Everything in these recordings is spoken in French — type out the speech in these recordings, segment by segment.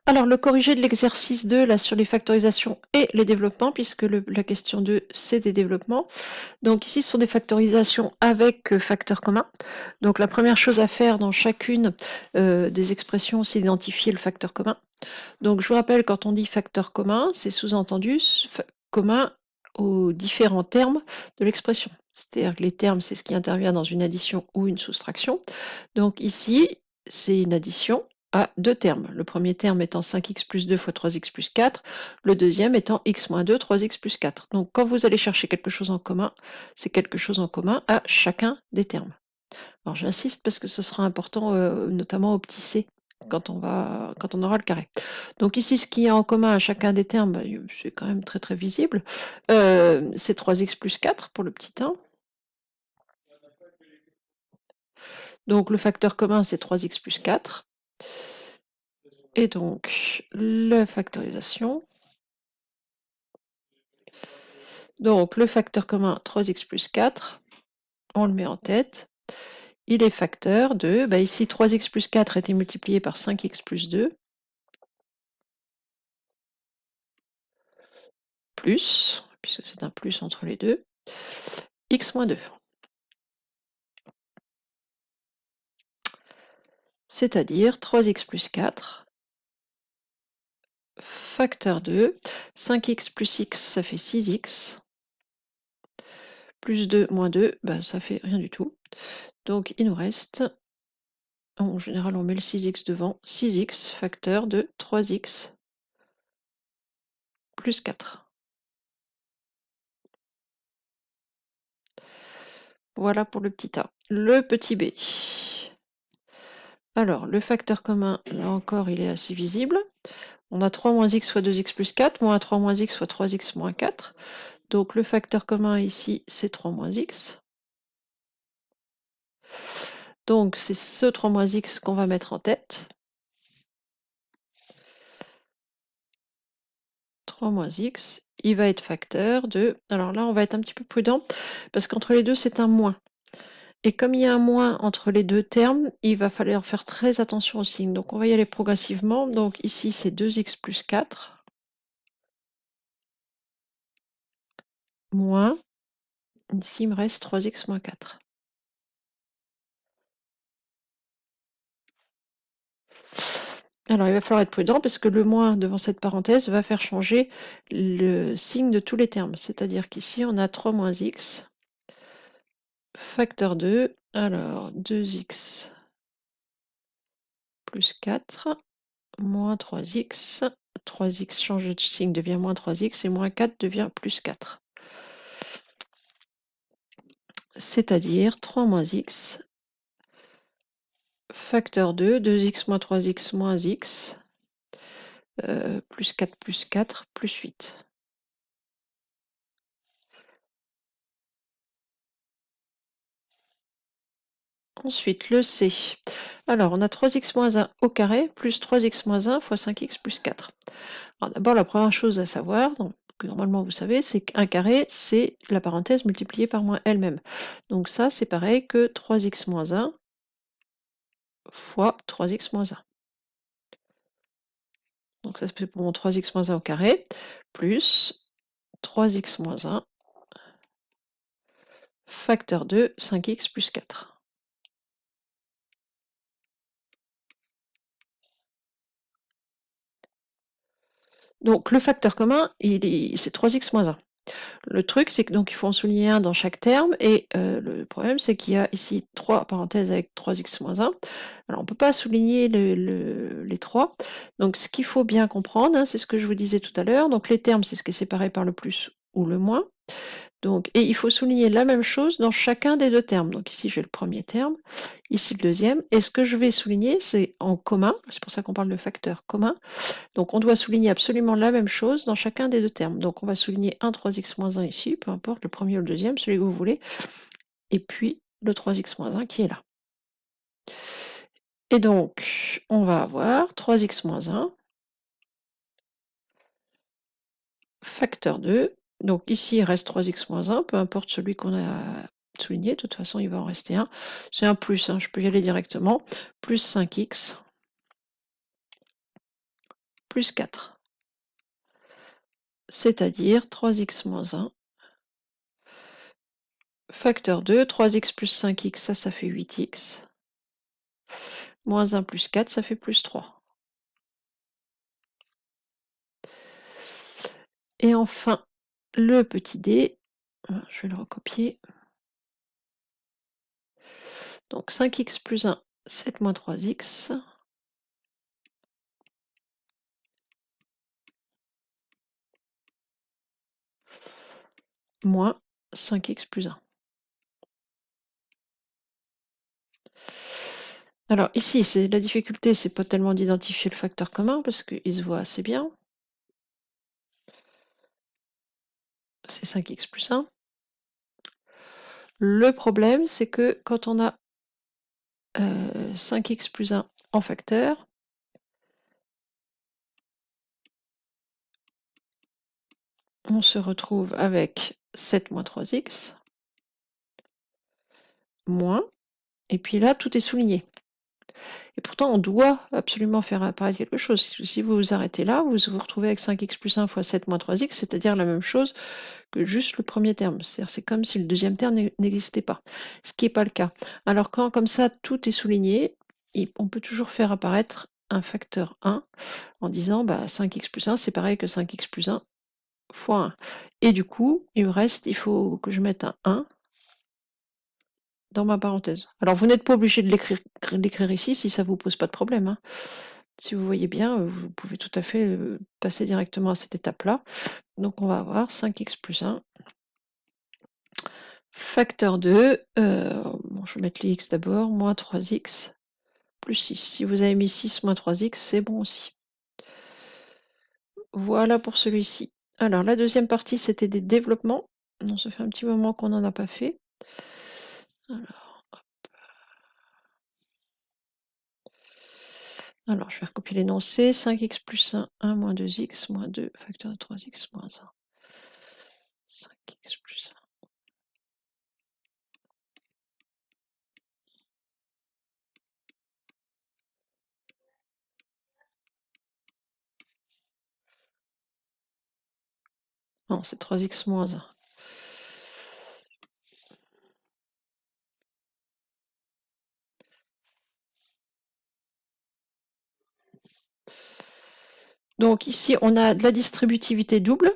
Alors, le corrigé de l'exercice 2, là, sur les factorisations et les développements, puisque la question 2, c'est des développements. Donc ici, ce sont des factorisations avec facteurs communs. Donc la première chose à faire dans chacune des expressions, c'est d'identifier le facteur commun. Donc je vous rappelle, quand on dit facteur commun, c'est sous-entendu commun aux différents termes de l'expression. C'est-à-dire que les termes, c'est ce qui intervient dans une addition ou une soustraction. Donc ici, c'est une addition à deux termes. Le premier terme étant 5x plus 2 fois 3x plus 4, le deuxième étant x moins 2, 3x plus 4. Donc quand vous allez chercher quelque chose en commun, c'est quelque chose en commun à chacun des termes. Alors j'insiste parce que ce sera important, notamment au petit c, quand on aura le carré. Donc ici, ce qu'il y a en commun à chacun des termes, bah, c'est quand même très très visible. C'est 3x plus 4 pour le petit 1. Donc le facteur commun, c'est 3x plus 4. Et donc, la factorisation. Donc le facteur commun 3x plus 4, on le met en tête. Il est facteur de, bah ici 3x plus 4 a été multiplié par 5x plus 2, plus, puisque c'est un plus entre les deux, x moins 2. C'est-à-dire 3x plus 4, facteur 2, 5x plus x, ça fait 6x, plus 2 moins 2, bah, ça fait rien du tout. Donc il nous reste, en général on met le 6x devant, 6x facteur de 3x plus 4. Voilà pour le petit a. Le petit b. Alors, le facteur commun, là encore, il est assez visible. On a 3 moins x fois 2x plus 4, moins 3 moins x fois 3x moins 4. Donc, le facteur commun ici, c'est 3 moins x. Donc, c'est ce 3 moins x qu'on va mettre en tête. 3 moins x, il va être facteur de... Alors là, on va être un petit peu prudent, parce qu'entre les deux, c'est un moins. Et comme il y a un moins entre les deux termes, il va falloir faire très attention au signe. Donc, on va y aller progressivement. Donc, ici, c'est 2x plus 4, moins... Ici, il me reste 3x moins 4. Alors, il va falloir être prudent parce que le moins devant cette parenthèse va faire changer le signe de tous les termes. C'est-à-dire qu'ici, on a 3 moins x, facteur 2, alors 2x plus 4, moins 3x, 3x change de signe, devient moins 3x, et moins 4 devient plus 4. C'est-à-dire 3 moins x, facteur 2, 2x moins 3x moins x, plus 4 plus 8. Ensuite, le C. Alors, on a 3x moins 1 au carré plus 3x moins 1 fois 5x plus 4. Alors d'abord, la première chose à savoir, donc, que normalement vous savez, c'est qu'un carré, c'est la parenthèse multipliée par moins elle-même. Donc ça, c'est pareil que 3x moins 1 fois 3x moins 1. Donc ça, c'est pour mon 3x moins 1 au carré, plus 3x moins 1, facteur de 5x plus 4. Donc le facteur commun, c'est 3x moins 1. Le truc, c'est que donc il faut en souligner un dans chaque terme, et le problème, c'est qu'il y a ici 3 parenthèses avec 3x moins 1. Alors, on ne peut pas souligner les 3. Donc, ce qu'il faut bien comprendre, hein, c'est ce que je vous disais tout à l'heure. Donc, les termes, c'est ce qui est séparé par le plus ou le moins. Donc, et il faut souligner la même chose dans chacun des deux termes. Donc ici, j'ai le premier terme, ici le deuxième. Et ce que je vais souligner, c'est en commun. C'est pour ça qu'on parle de facteur commun. Donc, on doit souligner absolument la même chose dans chacun des deux termes. Donc, on va souligner un 3x moins 1 ici, peu importe, le premier ou le deuxième, celui que vous voulez. Et puis, le 3x moins 1 qui est là. Et donc, on va avoir 3x moins 1, facteur 2. Donc ici, il reste 3x moins 1, peu importe celui qu'on a souligné, de toute façon, il va en rester un. C'est un plus, hein, je peux y aller directement, plus 5x plus 4. C'est-à-dire 3x moins 1. Facteur 2, 3x plus 5x, ça fait 8x. Moins 1 plus 4, ça fait plus 3. Et enfin, le petit d, je vais le recopier. Donc 5x plus 1, 7 moins 3x. Moins 5x plus 1. Alors ici, c'est la difficulté, c'est pas tellement d'identifier le facteur commun parce qu'il se voit assez bien. C'est 5x plus 1. Le problème, c'est que quand on a 5x plus 1 en facteur, on se retrouve avec 7 moins 3x, moins, et puis là, tout est souligné. Et pourtant, on doit absolument faire apparaître quelque chose. Si vous vous arrêtez là, vous vous retrouvez avec 5x plus 1 fois 7 moins 3x, c'est-à-dire la même chose que juste le premier terme. C'est-à-dire c'est comme si le deuxième terme n'existait pas, ce qui n'est pas le cas. Alors quand comme ça, tout est souligné, on peut toujours faire apparaître un facteur 1 en disant 5x plus 1, c'est pareil que 5x plus 1 fois 1. Et du coup, il faut que je mette un 1 dans ma parenthèse. Alors vous n'êtes pas obligé de l'écrire ici si ça ne vous pose pas de problème, hein. Si vous voyez bien, vous pouvez tout à fait passer directement à cette étape-là. Donc on va avoir 5x plus 1, facteur 2, je vais mettre les x d'abord, moins 3x plus 6. Si vous avez mis 6 moins 3x, c'est bon aussi. Voilà pour celui-ci. Alors la deuxième partie, c'était des développements. Non, ça fait un petit moment qu'on n'en a pas fait. Alors, je vais recopier l'énoncé. 5x plus 1, 1 moins 2x, moins 2, facteur de 3x, moins 1. 5x plus 1. Non, c'est 3x moins 1. Donc ici, on a de la distributivité double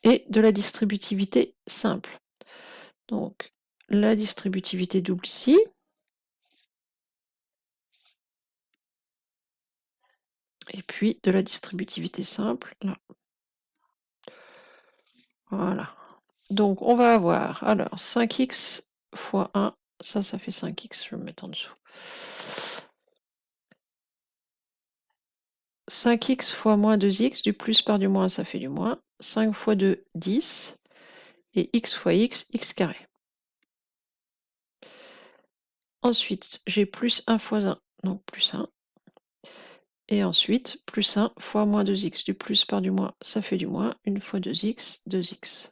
et de la distributivité simple. Donc, la distributivité double ici. Et puis de la distributivité simple là. Voilà. Donc on va avoir alors 5x fois 1, ça fait 5x, je vais me mettre en dessous. 5x fois moins 2x, du plus par du moins, ça fait du moins. 5 fois 2, 10. Et x fois x, x carré. Ensuite, j'ai plus 1 fois 1, donc plus 1. Et ensuite, plus 1 fois moins 2x, du plus par du moins, ça fait du moins. 1 fois 2x, 2x.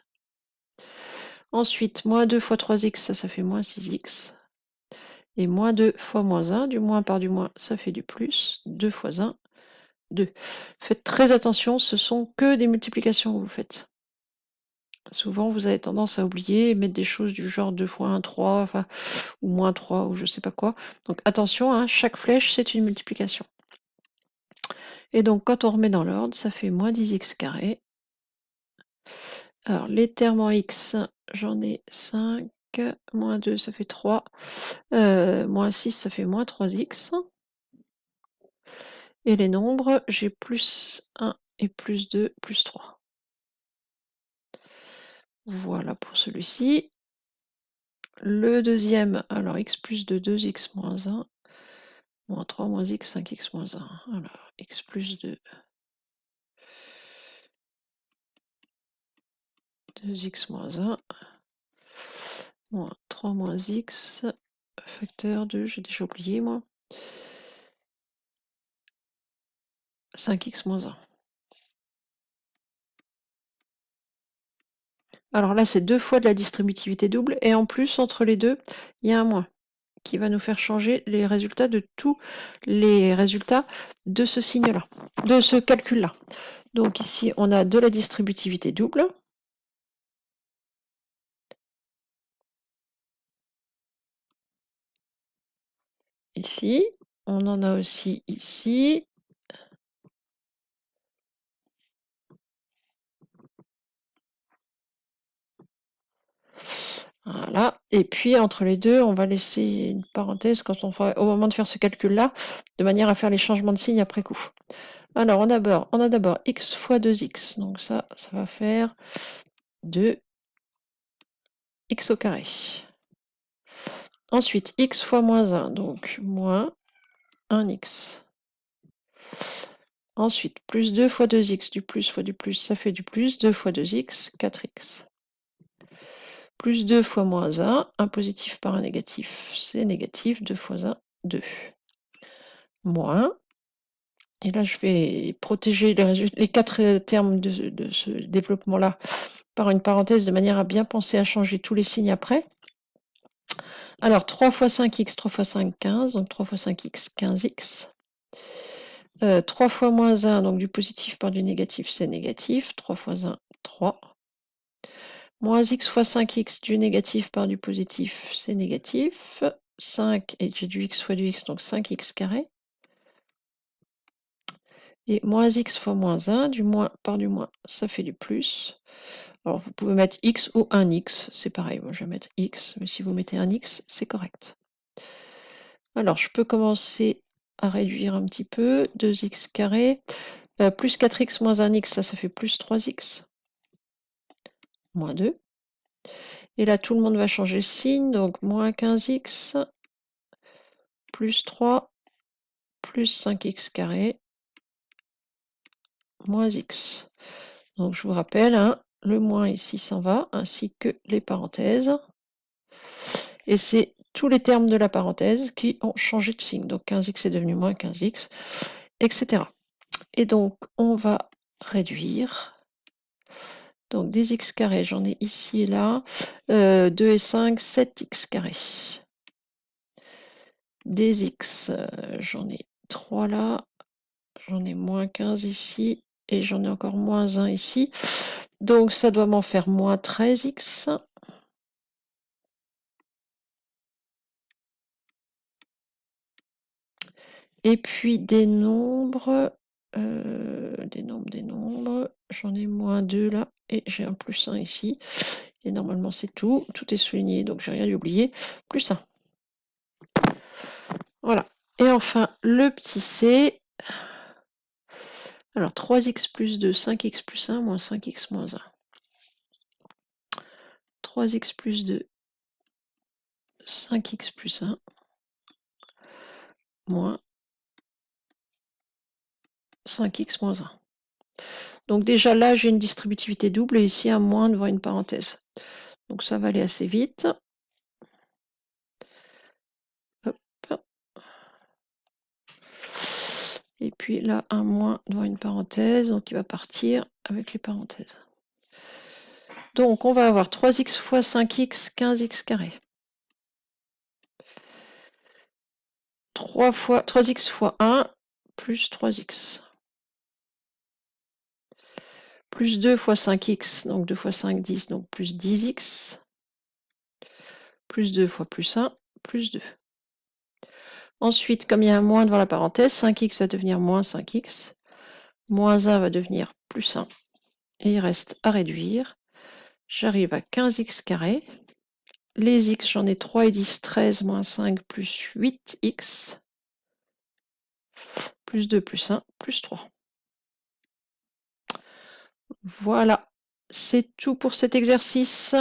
Ensuite, moins 2 fois 3x, ça fait moins 6x. Et moins 2 fois moins 1, du moins par du moins, ça fait du plus. 2 fois 1, 2. Faites très attention, ce sont que des multiplications que vous faites. Souvent, vous avez tendance à oublier et mettre des choses du genre 2 fois 1, 3, enfin, ou moins 3, ou je sais pas quoi. Donc attention, hein, chaque flèche, c'est une multiplication. Et donc, quand on remet dans l'ordre, ça fait moins 10x carré. Alors, les termes en x, j'en ai 5. Moins 2, ça fait 3. Moins 6, ça fait moins 3x. Et les nombres, j'ai plus 1 et plus 2, plus 3. Voilà pour celui-ci. Le deuxième, alors x plus 2, 2x moins 1, moins 3, moins x, 5x moins 1. Alors, x plus 2, 2x moins 1, moins 3 moins x, facteur 2, j'ai déjà oublié moi. 5x moins 1. Alors là, c'est deux fois de la distributivité double, et en plus, entre les deux, il y a un moins qui va nous faire changer les résultats de tous les résultats de ce signe-là, de ce calcul-là. Donc ici, on a de la distributivité double. Ici, on en a aussi ici. Voilà. Et puis, entre les deux, on va laisser une parenthèse quand au moment de faire ce calcul-là, de manière à faire les changements de signe après coup. Alors, on a d'abord x fois 2x. Donc ça va faire 2x au carré. Ensuite, x fois moins 1, donc moins 1x. Ensuite, plus 2 fois 2x, du plus fois du plus, ça fait du plus. 2 fois 2x, 4x. Plus 2 fois moins 1 positif par un négatif, c'est négatif, 2 fois 1, 2. Moins, et là je vais protéger les quatre termes de ce développement-là par une parenthèse de manière à bien penser à changer tous les signes après. Alors 3 fois 5x, 3 fois 5, 15, donc 3 fois 5x, 15x. 3 fois moins 1, donc du positif par du négatif, c'est négatif. 3 fois 1, 3. Moins x fois 5x, du négatif par du positif, c'est négatif. 5, et j'ai du x fois du x, donc 5x carré. Et moins x fois moins 1, du moins par du moins, ça fait du plus. Alors vous pouvez mettre x ou 1x, c'est pareil, moi je vais mettre x, mais si vous mettez 1x, c'est correct. Alors je peux commencer à réduire un petit peu, 2x carré, plus 4x moins 1x, ça fait plus 3x, moins 2. Et là tout le monde va changer de signe, donc moins 15x, plus 3, plus 5x carré, moins x. Donc je vous rappelle, hein, le moins ici s'en va, ainsi que les parenthèses. Et c'est tous les termes de la parenthèse qui ont changé de signe. Donc 15x est devenu moins 15x, etc. Et donc on va réduire. Donc des x carrés, j'en ai ici et là. 2 et 5, 7x carré. Des x, j'en ai 3 là. J'en ai moins 15 ici. Et j'en ai encore moins 1 ici. Donc ça doit m'en faire moins 13x. Et puis des nombres, j'en ai moins 2 là, et j'ai un plus 1 ici. Et normalement c'est tout, tout est souligné, donc j'ai rien oublié. Plus 1. Voilà. Et enfin, le petit c. Alors 3x plus 2, 5x plus 1, moins 5x moins 1. 3x plus 2, 5x plus 1, moins 5x moins 1. Donc déjà là, j'ai une distributivité double et ici un moins devant une parenthèse. Donc ça va aller assez vite. Hop. Et puis là, un moins devant une parenthèse, donc il va partir avec les parenthèses. Donc on va avoir 3x fois 5x, 15x carré. 3x fois 1, plus 3x. Plus 2 fois 5x, donc 2 fois 5, 10, donc plus 10x. Plus 2 fois plus 1, plus 2. Ensuite, comme il y a un moins devant la parenthèse, 5x va devenir moins 5x. Moins 1 va devenir plus 1. Et il reste à réduire. J'arrive à 15x carré. Les x, j'en ai 3 et 10, 13, moins 5, plus 8x. Plus 2, plus 1, plus 3. Voilà, c'est tout pour cet exercice.